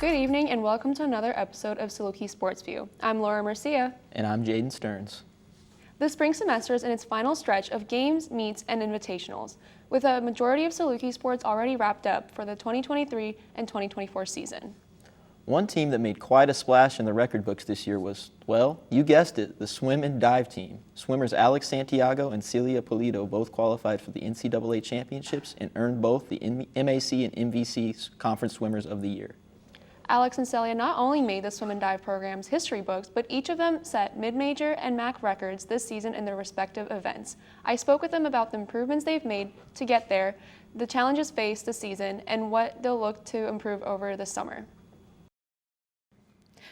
Good evening and welcome to another episode of Saluki Sportsview. I'm Laura Mercia. And I'm Jaden Stearns. The spring semester is in its final stretch of games, meets, and invitationals, with a majority of Saluki sports already wrapped up for the 2023 and 2024 season. One team that made quite a splash in the record books this year was, well, you guessed it, the swim and dive team. Swimmers Alex Santiago and Celia Polito both qualified for the NCAA championships and earned both the MAC and MVC Conference Swimmers of the Year. Alex and Celia not only made the swim and dive program's history books, but each of them set mid-major and MAC records this season in their respective events. I spoke with them about the improvements they've made to get there, the challenges faced this season, and what they'll look to improve over the summer.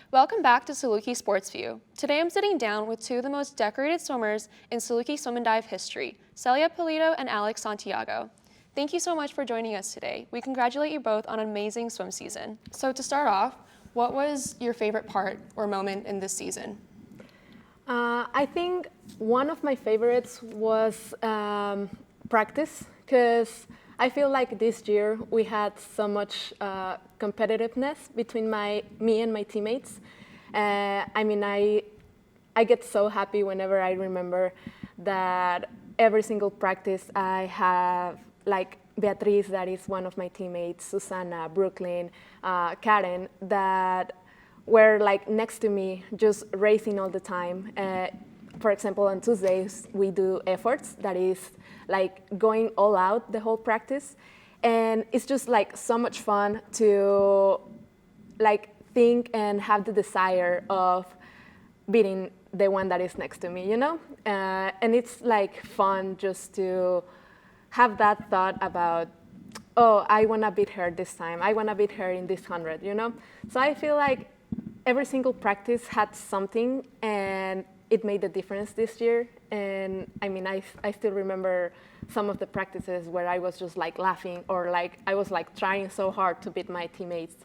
Welcome back to Saluki Sportsview. Today I'm sitting down with two of the most decorated swimmers in Saluki swim and dive history, Celia Polito and Alex Santiago. Thank you so much for joining us today. We congratulate you both on an amazing swim season. So to start off, what was your favorite part or moment in this season? I think one of my favorites was practice, because I feel like this year we had so much competitiveness between me and my teammates. I get so happy whenever I remember that every single practice I have, like Beatriz, that is one of my teammates, Susana, Brooklyn, Karen, that were like next to me, just racing all the time. For example, on Tuesdays, we do efforts, that is like going all out the whole practice. And it's just like so much fun to like think and have the desire of beating the one that is next to me, you know? And it's like fun just to have that thought about, oh, I wanna beat her this time. I wanna beat her in this 100, you know? So I feel like every single practice had something, and it made a difference this year. And I still remember some of the practices where I was just like laughing, or like I was like trying so hard to beat my teammates.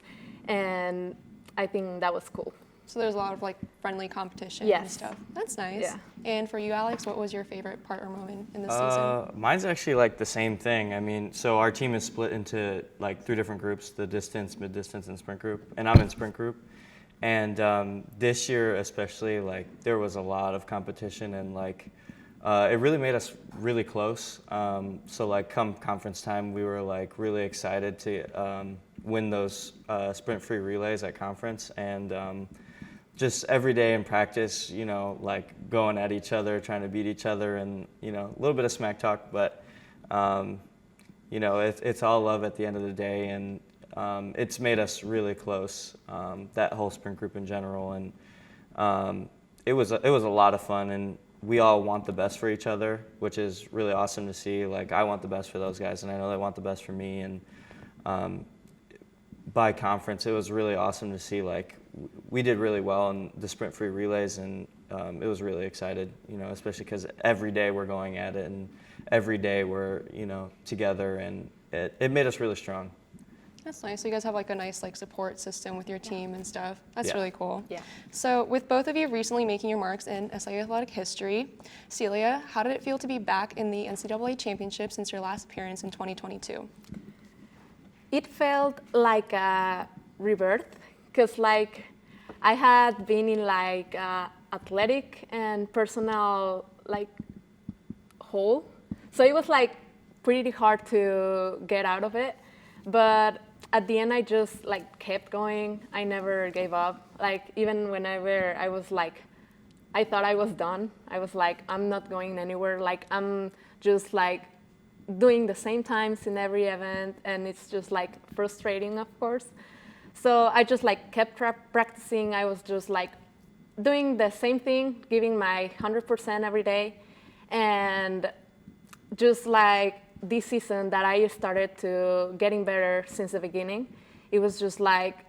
And I think that was cool. So there's a lot of like friendly competition and stuff. That's nice. Yeah. And for you, Alex, what was your favorite part or moment in this season? Mine's actually like the same thing. So our team is split into like 3 different groups: the distance, mid-distance, and sprint group. And I'm in sprint group. And this year especially, like there was a lot of competition, and like it really made us really close. So like come conference time, we were like really excited to win those sprint-free relays at conference. And just every day in practice, you know, like going at each other, trying to beat each other, and, you know, a little bit of smack talk, but, you know, it's all love at the end of the day, and it's made us really close, that whole sprint group in general, and it was a lot of fun, and we all want the best for each other, which is really awesome to see. Like, I want the best for those guys, and I know they want the best for me, and by conference, it was really awesome to see, like, we did really well in the sprint-free relays, and it was really excited, you know, especially because every day we're going at it, and every day we're, you know, together, and it made us really strong. That's nice. So you guys have like a nice like support system with your team and stuff. That's really cool. Yeah. So with both of you recently making your marks in SIU athletic history, Celia, how did it feel to be back in the NCAA championship since your last appearance in 2022? It felt like a rebirth, because like I had been in like athletic and personal like hole, so it was like pretty hard to get out of it. But at the end, I just like kept going. I never gave up. Like even whenever I was like, I thought I was done. I was like, I'm not going anywhere. Like I'm just like doing the same times in every event, and it's just like frustrating, of course. So I just like kept practicing. I was just like doing the same thing, giving my 100% every day. And just like this season that I started to getting better since the beginning, it was just like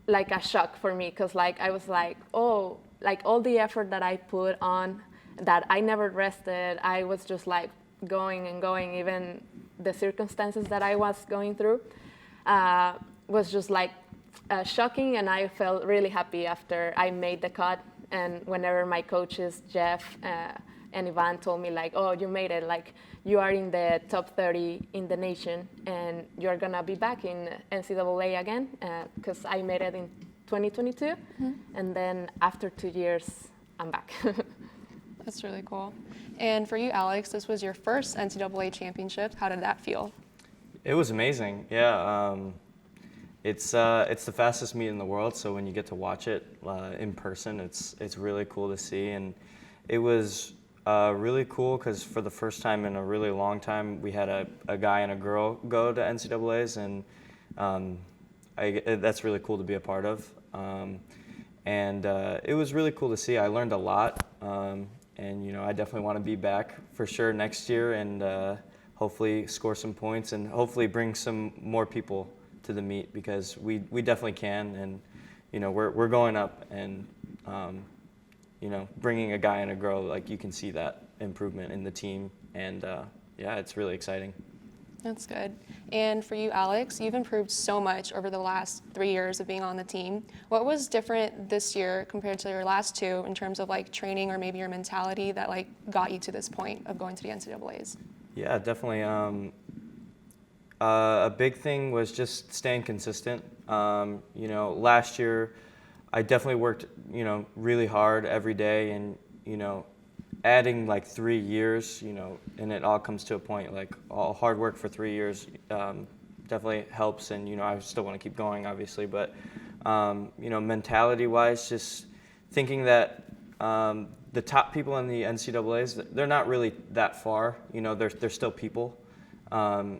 a shock for me, because like I was like, oh, like all the effort that I put on, that I never rested, I was just like going and going. Even the circumstances that I was going through was just like shocking, and I felt really happy after I made the cut. And whenever my coaches, Jeff and Ivan told me like, oh, you made it, like you are in the top 30 in the nation, and you're gonna be back in NCAA again, because I made it in 2022, and then after 2 years, I'm back. That's really cool. And for you, Alex, this was your first NCAA championship. How did that feel? It was amazing. Yeah, it's the fastest meet in the world. So when you get to watch it in person, it's really cool to see. And it was really cool because for the first time in a really long time, we had a guy and a girl go to NCAA's, and that's really cool to be a part of. And it was really cool to see. I learned a lot, and I definitely want to be back for sure next year, and hopefully score some points, and hopefully bring some more people to the meet, because we definitely can, and we're going up, and bringing a guy and a girl, like you can see that improvement in the team, and yeah, it's really exciting. That's good. And for you, Alex, you've improved so much over the last 3 years of being on the team. What was different this year compared to your last two in terms of like training or maybe your mentality that like got you to this point of going to the NCAAs? Yeah, definitely. A big thing was just staying consistent. Last year I definitely worked, really hard every day, and, adding like 3 years, and it all comes to a point, like all hard work for 3 years definitely helps, and, I still want to keep going, obviously, but, mentality-wise, just thinking that the top people in the NCAAs, they're not really that far, they're still people, and,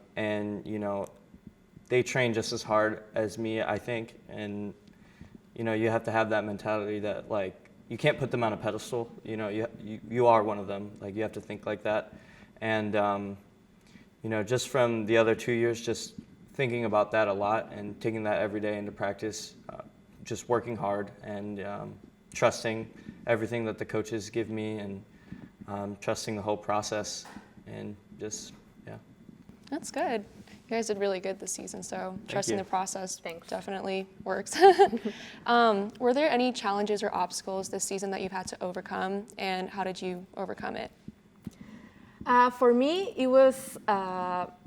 they train just as hard as me, I think, and, you have to have that mentality that, like, you can't put them on a pedestal. You are one of them. Like, you have to think like that. And, just from the other 2 years, just thinking about that a lot and taking that every day into practice, just working hard and trusting everything that the coaches give me, and trusting the whole process, and just, yeah. That's good. You guys did really good this season, so trusting you. the process Thanks. definitely works. Were there any challenges or obstacles this season that you've had to overcome, and how did you overcome it? For me, it was that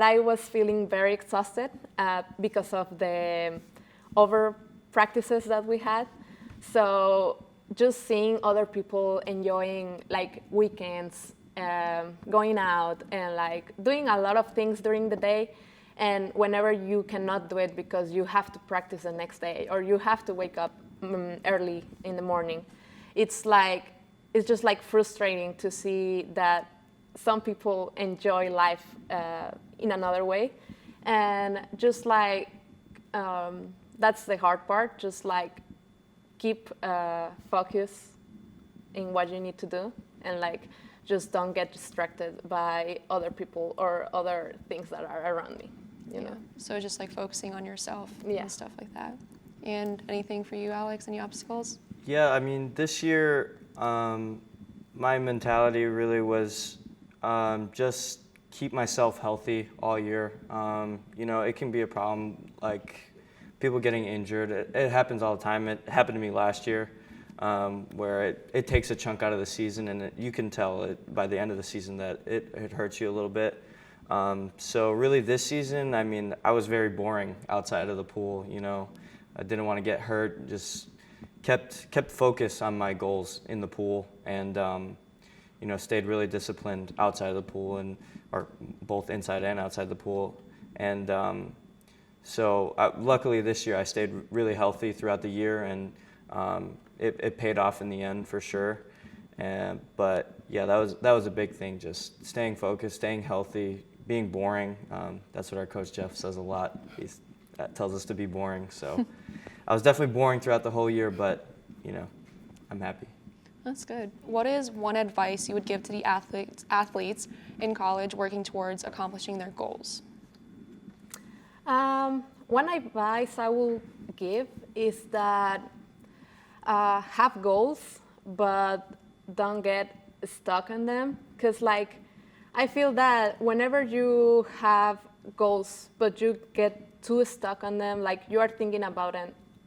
I was feeling very exhausted because of the over practices that we had. So just seeing other people enjoying like weekends, going out and like doing a lot of things during the day, and whenever you cannot do it because you have to practice the next day or you have to wake up early in the morning, it's just like frustrating to see that some people enjoy life in another way, and just like that's the hard part, just like keep focus in what you need to do, and like just don't get distracted by other people or other things that are around me, you know. So just like focusing on yourself Yeah. and stuff like that. And anything for you, Alex? Any obstacles? Yeah, I mean, this year, my mentality really was just keep myself healthy all year. It can be a problem, like people getting injured. It happens all the time. It happened to me last year, where it takes a chunk out of the season, and you can tell it by the end of the season that it hurts you a little bit. So really this season, I mean, I was very boring outside of the pool. I didn't want to get hurt, just kept focus on my goals in the pool, and stayed really disciplined outside of the pool, or both inside and outside the pool. And so luckily this year I stayed really healthy throughout the year, and it paid off in the end for sure. But yeah, that was a big thing, just staying focused, staying healthy, being boring. That's what our coach Jeff says a lot. That tells us to be boring. So I was definitely boring throughout the whole year, but I'm happy. That's good. What is one advice you would give to the athletes in college working towards accomplishing their goals? One advice I will give is that have goals, but don't get stuck on them. Because I feel that whenever you have goals, but you get too stuck on them, like you are thinking about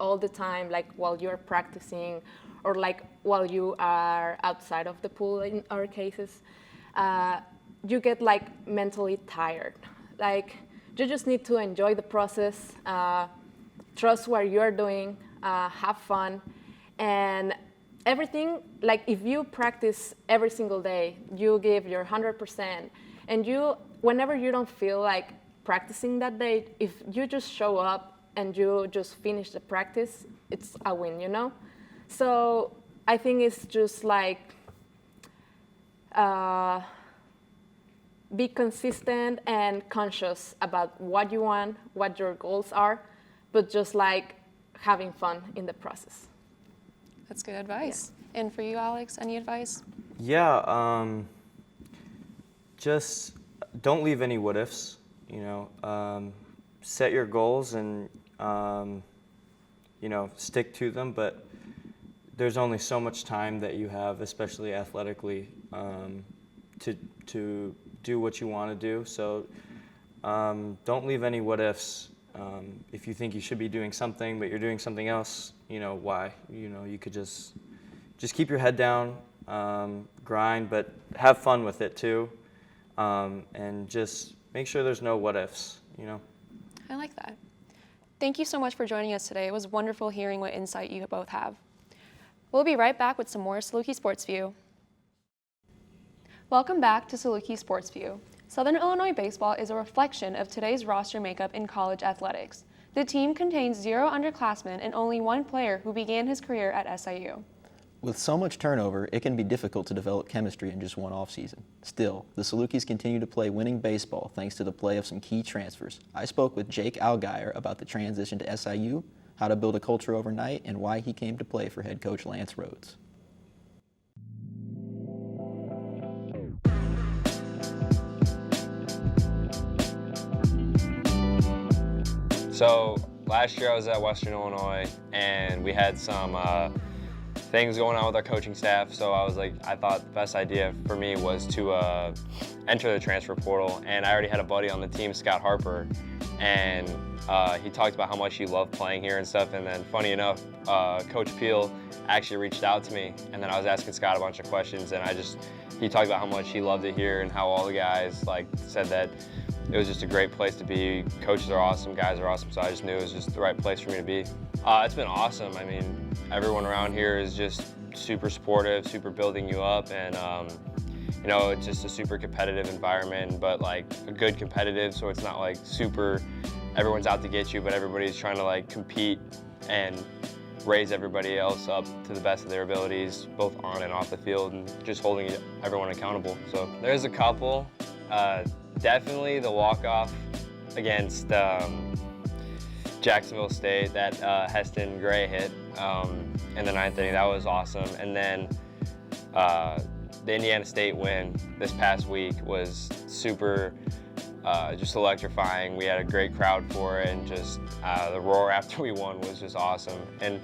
all the time, like while you're practicing or like while you are outside of the pool in our cases, you get like mentally tired. Like you just need to enjoy the process, trust what you're doing, have fun, and everything, like if you practice every single day, you give your 100%, and whenever you don't feel like practicing that day, if you just show up and you just finish the practice, it's a win, you know? So I think it's just like, be consistent and conscious about what you want, what your goals are, but just like having fun in the process. That's good advice. Yeah. And for you, Alex, any advice? Yeah, just don't leave any what ifs, you know. Set your goals and, you know, stick to them, but there's only so much time that you have, especially athletically, to do what you want to do. So don't leave any what ifs. If you think you should be doing something, but you're doing something else, you know, why? You know, you could just keep your head down, grind, but have fun with it too, and just make sure there's no what ifs, you know? I like that. Thank you so much for joining us today. It was wonderful hearing what insight you both have. We'll be right back with some more Saluki Sportsview. Welcome back to Saluki Sportsview. Southern Illinois baseball is a reflection of today's roster makeup in college athletics. The team contains 0 underclassmen and only 1 player who began his career at SIU. With so much turnover, it can be difficult to develop chemistry in just one offseason. Still, the Salukis continue to play winning baseball thanks to the play of some key transfers. I spoke with Jake Allgaier about the transition to SIU, how to build a culture overnight, and why he came to play for head coach Lance Rhodes. So last year I was at Western Illinois and we had some things going on with our coaching staff. So I thought the best idea for me was to enter the transfer portal. And I already had a buddy on the team, Scott Harper, and he talked about how much he loved playing here and stuff. And then funny enough, Coach Peel actually reached out to me, and then I was asking Scott a bunch of questions, and he talked about how much he loved it here and how all the guys said that it was just a great place to be. Coaches are awesome, guys are awesome, so I just knew it was just the right place for me to be. It's been awesome. I mean, everyone around here is just super supportive, super building you up, and you know, it's just a super competitive environment, but like a good competitive, so it's not like super, everyone's out to get you, but everybody's trying to like compete and raise everybody else up to the best of their abilities, both on and off the field, and just holding everyone accountable. So there's a couple. Definitely the walk-off against Jacksonville State that Heston Gray hit in the 9th inning. That was awesome. And then the Indiana State win this past week was super just electrifying. We had a great crowd for it, and just the roar after we won was just awesome. And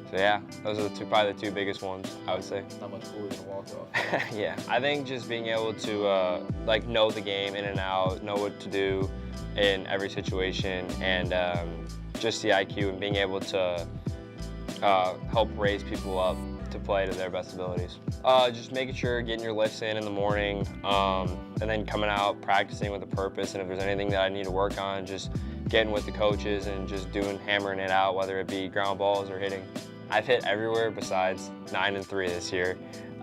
so yeah, those are probably the 2 biggest ones, I would say. Not much cooler than a walk-off. Yeah, I think just being able to like know the game in and out, know what to do in every situation, and just the IQ and being able to help raise people up to play to their best abilities. Just making sure getting your lifts in the morning, and then coming out practicing with a purpose, and if there's anything that I need to work on, just getting with the coaches and just hammering it out, whether it be ground balls or hitting. I've hit everywhere besides 9 and 3 this year.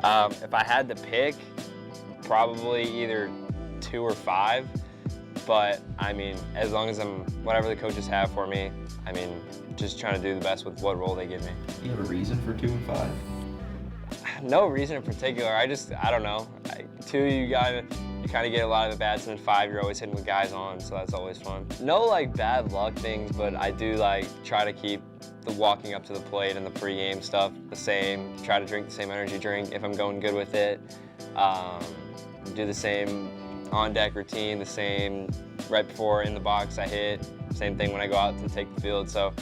If I had to pick, probably either 2 or 5, but I mean, as long as whatever the coaches have for me, I mean, just trying to do the best with what role they give me. Do you have a reason for 2 and 5? No reason in particular. I don't know. 2, you kind of get a lot of the bats, and then 5, you're always hitting with guys on, so that's always fun. No like bad luck things, but I do like try to keep the walking up to the plate and the pregame stuff the same. Try to drink the same energy drink if I'm going good with it. Do the same on-deck routine, the same right before in the box I hit. Same thing when I go out to take the field. So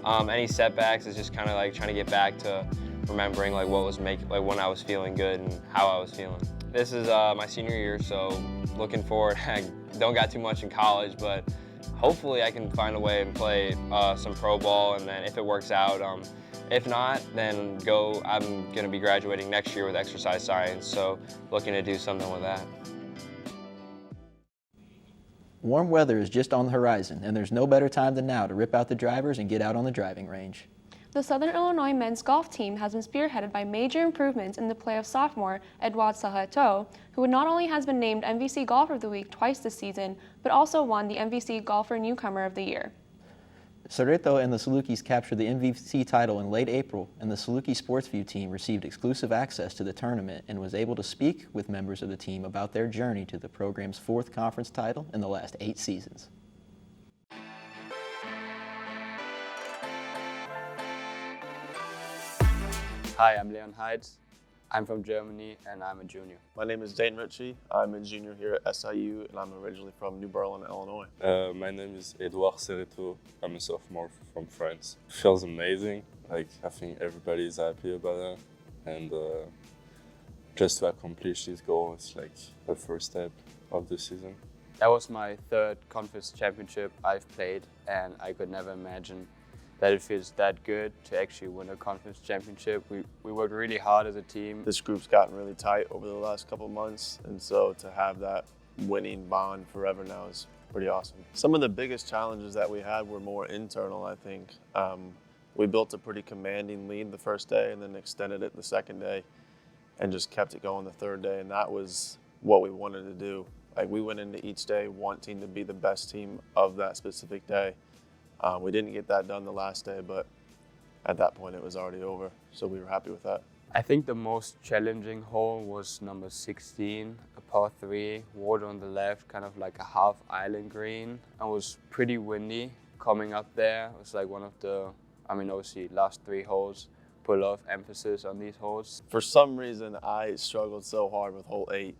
any setbacks is just kind of like trying to get back to remembering like what was when I was feeling good and how I was feeling. This is my senior year, so looking forward. I don't got too much in college, but hopefully I can find a way and play some pro ball, and then if it works out, if not, then I'm going to be graduating next year with exercise science, so looking to do something with that. Warm weather is just on the horizon, and there's no better time than now to rip out the drivers and get out on the driving range. The Southern Illinois men's golf team has been spearheaded by major improvements in the play of sophomore Edouard Sahato, who not only has been named MVC Golfer of the Week twice this season, but also won the MVC Golfer Newcomer of the Year. Cerreto and the Salukis captured the MVC title in late April, and the Saluki Sportsview team received exclusive access to the tournament and was able to speak with members of the team about their journey to the program's 4th conference title in the last 8 seasons. Hi, I'm Leon Heitz. I'm from Germany and I'm a junior. My name is Dane Ritchie. I'm a junior here at SIU and I'm originally from New Berlin, Illinois. My name is Edouard Cerreto. I'm a sophomore from France. It feels amazing. Like, I think everybody is happy about that. And just to accomplish this goal, it's like the first step of the season. That was my 3rd conference championship I've played, and I could never imagine that it feels that good to actually win a conference championship. We worked really hard as a team. This group's gotten really tight over the last couple of months, and so to have that winning bond forever now is pretty awesome. Some of the biggest challenges that we had were more internal, I think. We built a pretty commanding lead the first day and then extended it the second day and just kept it going the third day, and that was what we wanted to do. Like, we went into each day wanting to be the best team of that specific day. We didn't get that done the last day, but at that point it was already over, so we were happy with that. I think the most challenging hole was number 16, a par 3, water on the left, kind of like a half island green. It was pretty windy coming up there. It was like one of the, obviously last 3 holes, put a lot of emphasis on these holes. For some reason, I struggled so hard with hole 8.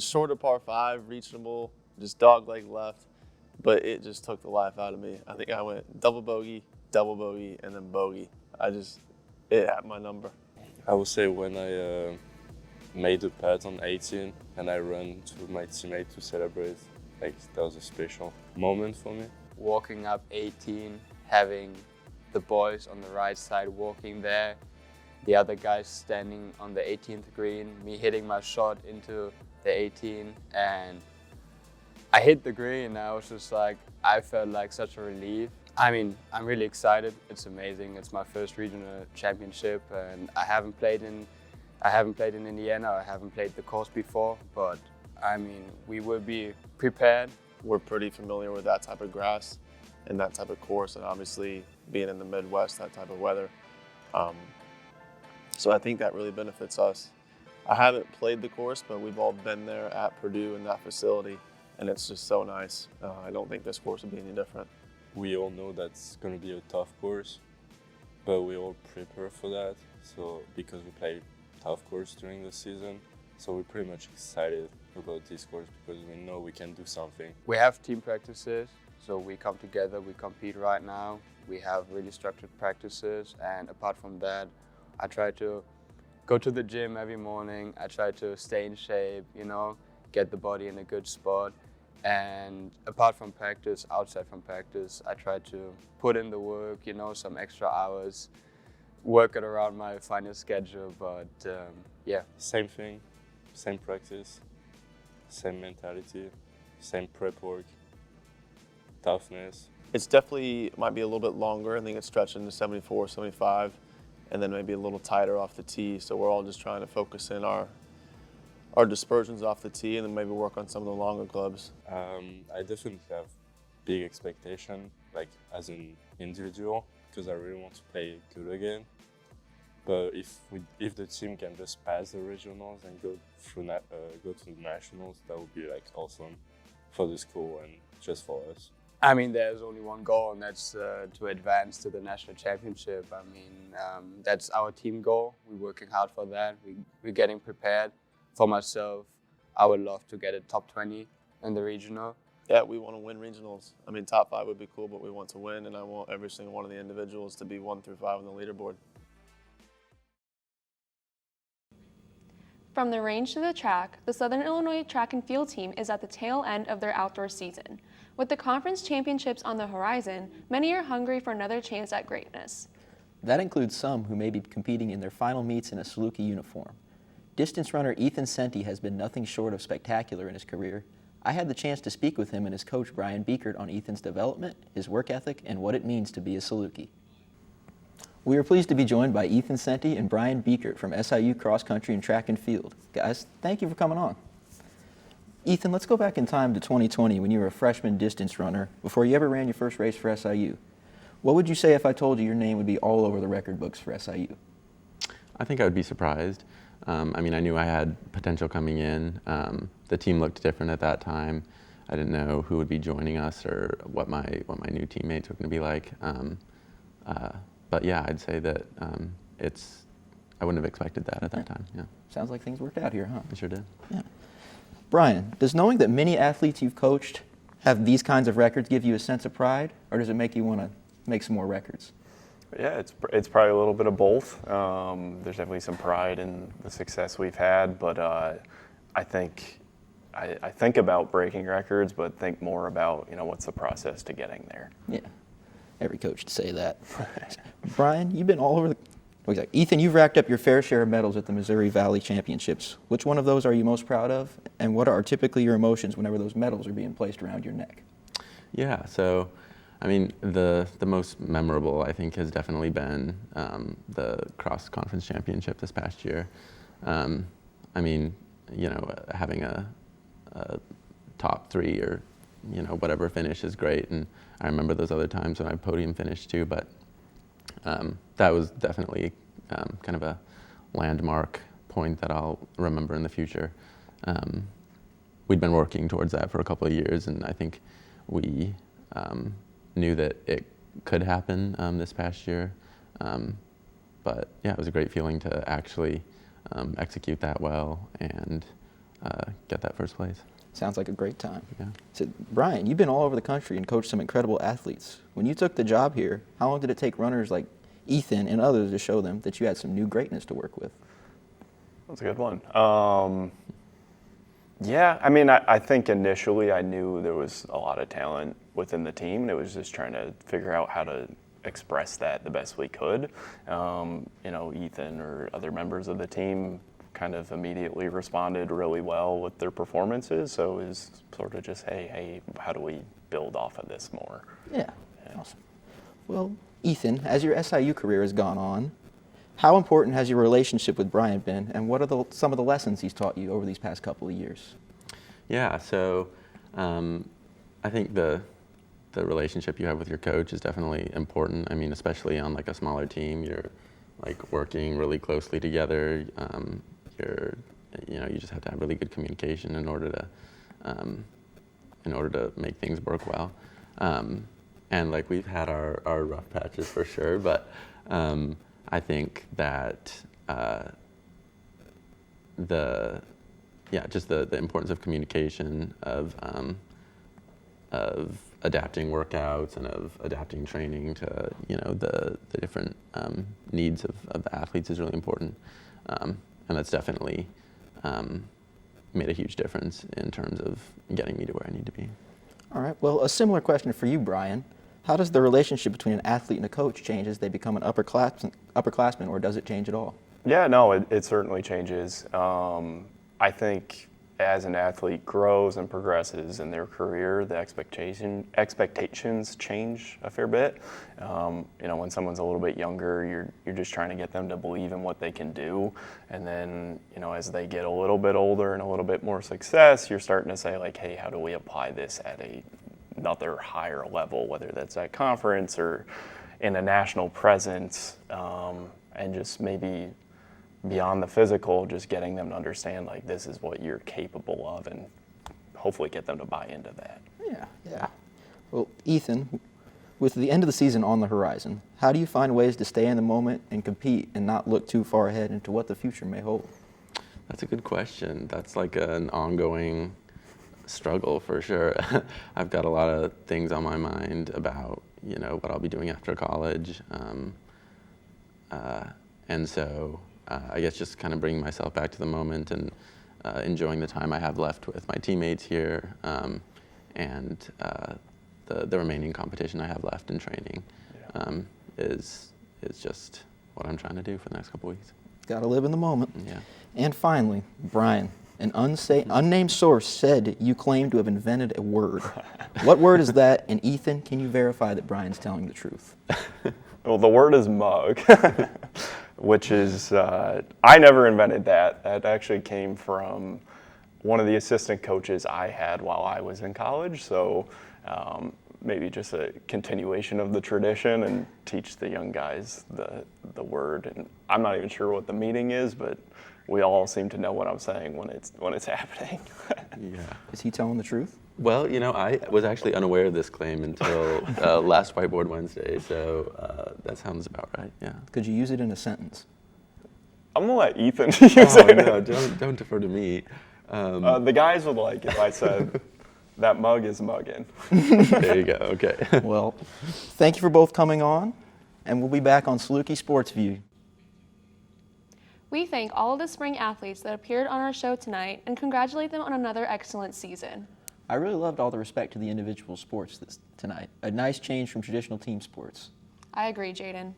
Shorter par 5, reachable, just dog leg left. But it just took the life out of me. I think I went double bogey, and then bogey. It had my number. I would say when I made the putt on 18 and I ran to my teammate to celebrate, like, that was a special moment for me. Walking up 18, having the boys on the right side walking there, the other guys standing on the 18th green, me hitting my shot into the 18, and I hit the green and I was just like, I felt like such a relief. I'm really excited. It's amazing. It's my first regional championship, and I haven't played in Indiana. I haven't played the course before, but we will be prepared. We're pretty familiar with that type of grass and that type of course, and obviously being in the Midwest, that type of weather. So I think that really benefits us. I haven't played the course, but we've all been there at Purdue in that facility, and it's just so nice. I don't think this course will be any different. We all know that's going to be a tough course, but we all prepare for that. So because we play tough course during the season, so we're pretty much excited about this course because we know we can do something. We have team practices, so we come together, we compete right now. We have really structured practices, and apart from that, I try to go to the gym every morning. I try to stay in shape, get the body in a good spot. And apart from practice, outside from practice, I try to put in the work, some extra hours, work it around my final schedule, but yeah. Same thing, same practice, same mentality, same prep work, toughness. It's definitely might be a little bit longer. I think it's stretching to 74, 75, and then maybe a little tighter off the tee. So we're all just trying to focus in our dispersions off the tee and then maybe work on some of the longer clubs. I definitely have big expectation, like as an individual, because I really want to play good again. But if the team can just pass the regionals and go to the nationals, that would be like awesome for the school and just for us. There's only one goal, and that's to advance to the national championship. That's our team goal. We're working hard for that. We're getting prepared. For myself, I would love to get a top 20 in the regional. Yeah, we want to win regionals. Top 5 would be cool, but we want to win, and I want every single one of the individuals to be 1 through 5 on the leaderboard. From the range to the track, the Southern Illinois track and field team is at the tail end of their outdoor season. With the conference championships on the horizon, many are hungry for another chance at greatness. That includes some who may be competing in their final meets in a Saluki uniform. Distance runner Ethan Senti has been nothing short of spectacular in his career. I had the chance to speak with him and his coach Brian Beekert on Ethan's development, his work ethic, and what it means to be a Saluki. We are pleased to be joined by Ethan Senti and Brian Beekert from SIU Cross Country and Track and Field. Guys, thank you for coming on. Ethan, let's go back in time to 2020 when you were a freshman distance runner before you ever ran your first race for SIU. What would you say if I told you your name would be all over the record books for SIU? I think I would be surprised. I knew I had potential coming in. The team looked different at that time. I didn't know who would be joining us or what my new teammates were going to be like. But yeah, I'd say that I wouldn't have expected that at that time. Yeah, Sounds like things worked out here, huh? I sure did. Yeah. Brian, does knowing that many athletes you've coached have these kinds of records give you a sense of pride, or does it make you want to make some more records? Yeah, it's probably a little bit of both. There's definitely some pride in the success we've had, but I think about breaking records, but think more about what's the process to getting there. Yeah, every coach would say that. Brian, you've been all over the. Ethan, you've racked up your fair share of medals at the Missouri Valley Championships. Which one of those are you most proud of, and what are typically your emotions whenever those medals are being placed around your neck? Yeah, so the most memorable I think has definitely been the cross conference championship this past year. Having a top three or whatever finish is great, and I remember those other times when I podium finished too, but that was definitely kind of a landmark point that I'll remember in the future. We'd been working towards that for a couple of years, and I think we knew that it could happen this past year. But yeah, it was a great feeling to actually execute that well and get that first place. Sounds like a great time. Yeah. So, Brian, you've been all over the country and coached some incredible athletes. When you took the job here, how long did it take runners like Ethan and others to show them that you had some new greatness to work with? That's a good one. I think initially I knew there was a lot of talent within the team, and it was just trying to figure out how to express that the best we could. Ethan or other members of the team kind of immediately responded really well with their performances, so it was sort of just, hey, how do we build off of this more? Yeah. Awesome. Well, Ethan, as your SIU career has gone on, how important has your relationship with Brian been, and what are some of the lessons he's taught you over these past couple of years? Yeah, so I think the relationship you have with your coach is definitely important. Especially on like a smaller team, you're like working really closely together. You just have to have really good communication in order to make things work well. And like we've had our rough patches for sure, but I think that the importance of communication, of adapting workouts and of adapting training to the different needs of the athletes is really important, and that's definitely made a huge difference in terms of getting me to where I need to be. All right. Well, a similar question for you, Brian. How does the relationship between an athlete and a coach change as they become an upperclassman, or does it change at all? Yeah, no, it certainly changes. I think as an athlete grows and progresses in their career, the expectations change a fair bit. When someone's a little bit younger, you're just trying to get them to believe in what they can do, and then as they get a little bit older and a little bit more success, you're starting to say like, hey, how do we apply this at another higher level, whether that's at conference or in a national presence, and just maybe beyond the physical, just getting them to understand like this is what you're capable of, and hopefully get them to buy into that. Yeah. Well, Ethan, with the end of the season on the horizon, how do you find ways to stay in the moment and compete and not look too far ahead into what the future may hold? That's a good question. That's like an ongoing struggle for sure. I've got a lot of things on my mind about what I'll be doing after college, and so I guess just kind of bringing myself back to the moment and enjoying the time I have left with my teammates here, and the remaining competition I have left in training is just what I'm trying to do for the next couple weeks. Got to live in the moment. Yeah. And finally, Brian, an unnamed source said you claim to have invented a word. What word is that? And Ethan, can you verify that Brian's telling the truth? Well, the word is mug, which is, I never invented that. That actually came from one of the assistant coaches I had while I was in college. So maybe just a continuation of the tradition and teach the young guys the word. And I'm not even sure what the meaning is, but we all seem to know what I'm saying when it's happening. Yeah. Is he telling the truth? Well, I was actually unaware of this claim until last Whiteboard Wednesday, so that sounds about right, yeah. Could you use it in a sentence? I'm gonna let Ethan use it. No, don't defer to me. The guys would like if I said, that mug is mugging. There you go, okay. Well, thank you for both coming on, and we'll be back on Saluki Sportsview. We thank all of the spring athletes that appeared on our show tonight and congratulate them on another excellent season. I really loved all the respect to the individual sports tonight. A nice change from traditional team sports. I agree, Jaden.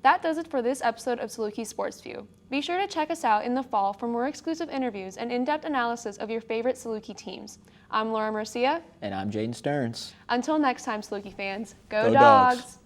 That does it for this episode of Saluki Sportsview. Be sure to check us out in the fall for more exclusive interviews and in-depth analysis of your favorite Saluki teams. I'm Laura Mercia. And I'm Jaden Stearns. Until next time, Saluki fans, go Go Dogs! Dogs.